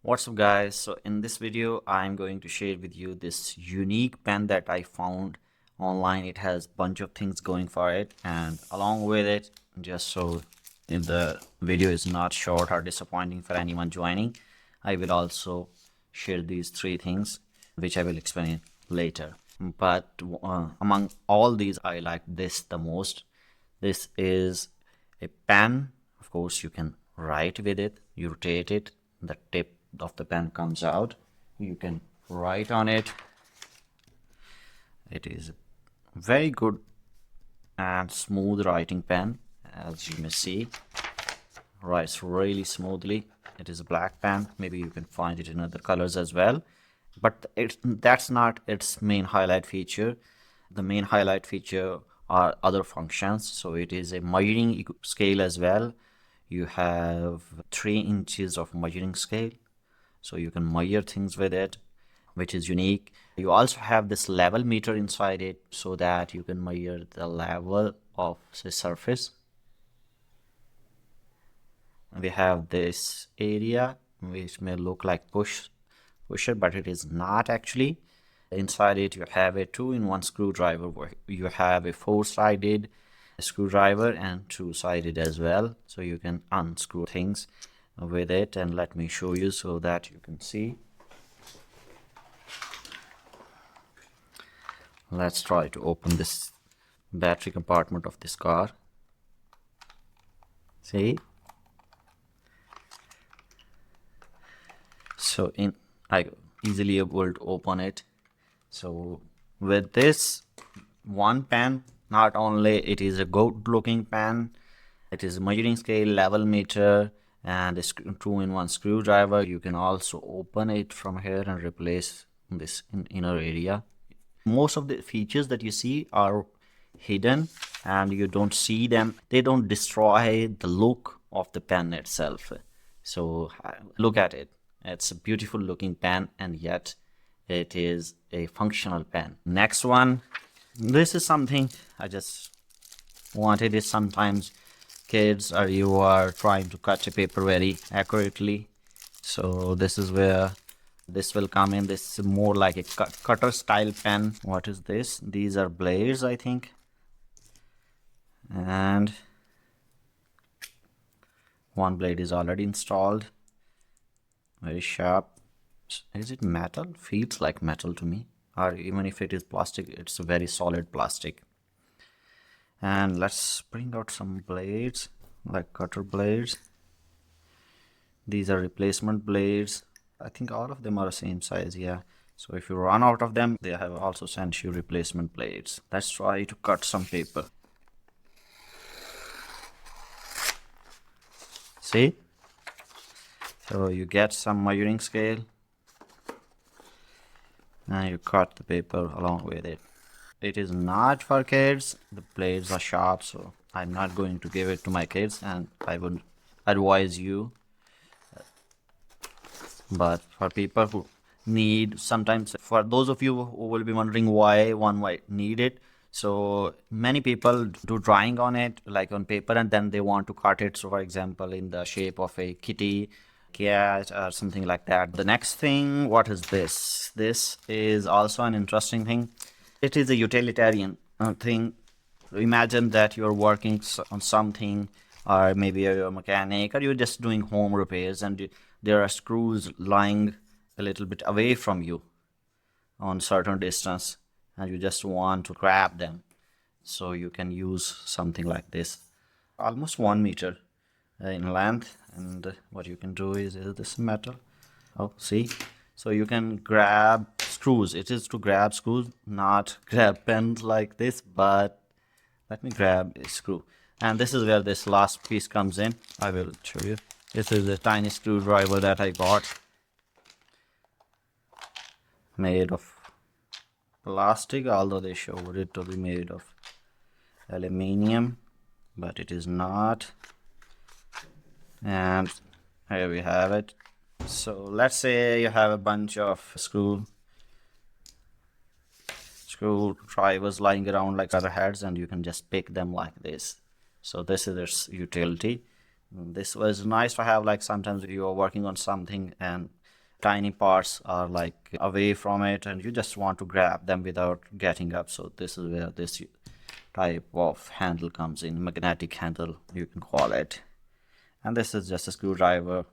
What's up guys, so in this video I'm going to share with you this unique pen that I found online. It has a bunch of things going for it, and along with it, just so the video is not short or disappointing for anyone joining, I will also share these three things which I will explain later. But among all these, I like this the most. This is a pen. Of course you can write with it. You rotate it, the tip of the pen comes out, you can write on it. It is a very good and smooth writing pen. As you may see, writes really smoothly. It is a black pen. Maybe you can find it in other colors as well, but that's not its main highlight feature. The main highlight feature are other functions. So it is a measuring scale as well. You have 3 inches of measuring scale, so you can measure things with it, which is unique. You also have this level meter inside it, so that you can measure the level of the surface. We have this area which may look like pusher, but it is not actually. Inside it you have a 2-in-1 screwdriver, where you have a 4-sided screwdriver and 2-sided as well, so you can unscrew things with it. And let me show you so that you can see. Let's try to open this battery compartment of this car. See, so I easily able to open it. So with this one pen, not only it is a good looking pen, it is a measuring scale, level meter, and a 2-in-1 screwdriver. You can also open it from here and replace this inner area. Most of the features that you see are hidden and you don't see them. They don't destroy the look of the pen itself. So look at it. It's a beautiful looking pen, and yet it is a functional pen. Next one, this is something I just wanted. Is sometimes kids or you are trying to cut a paper very accurately, so this is where this will come in. This is more like a cutter style pen. What is this? These are blades, I think, and one blade is already installed. Very sharp. Is it metal? Feels like metal to me, or even if it is plastic, it's a very solid plastic. And let's bring out some blades, like cutter blades. These are replacement blades. I think all of them are the same size, yeah. So if you run out of them, they have also sent you replacement blades. Let's try to cut some paper. See? So you get some measuring scale and you cut the paper along with it. It is not for kids. The blades are sharp, so I'm not going to give it to my kids, and I would advise you. But for people who need, sometimes for those of you who will be wondering why one might need it, so many people do drawing on it, like on paper, and then they want to cut it. So for example, in the shape of a kitty, cat, or something like that. The next thing, what is this? This is also an interesting thing. It is a utilitarian thing. Imagine that you're working on something, or maybe you're a mechanic, or you're just doing home repairs, and there are screws lying a little bit away from you on certain distance, and you just want to grab them. So you can use something like this, almost 1 meter in length. And what you can do is this metal. Oh, see, so you can grab screws. It is to grab screws, not grab pens like this, but let me grab a screw. And this is where this last piece comes in. I will show you. This is a tiny screwdriver that I got, made of plastic, although they showed it to be made of aluminium, but it is not. And here we have it. So let's say you have a bunch of screwdrivers lying around like other heads, and you can just pick them like this. So this is its utility. This was nice to have, like sometimes you are working on something and tiny parts are like away from it and you just want to grab them without getting up. So this is where this type of handle comes in, magnetic handle you can call it. And this is just a screwdriver,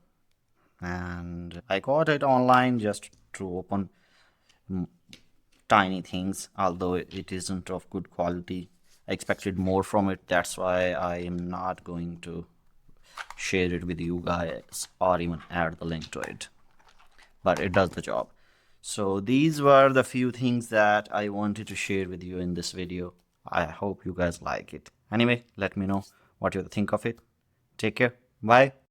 and I got it online just to open tiny things, although it isn't of good quality. I expected more from it, that's why I am not going to share it with you guys or even add the link to it, but it does the job. So these were the few things that I wanted to share with you in this video. I hope you guys like it. Anyway, let me know what you think of it. Take care. Bye.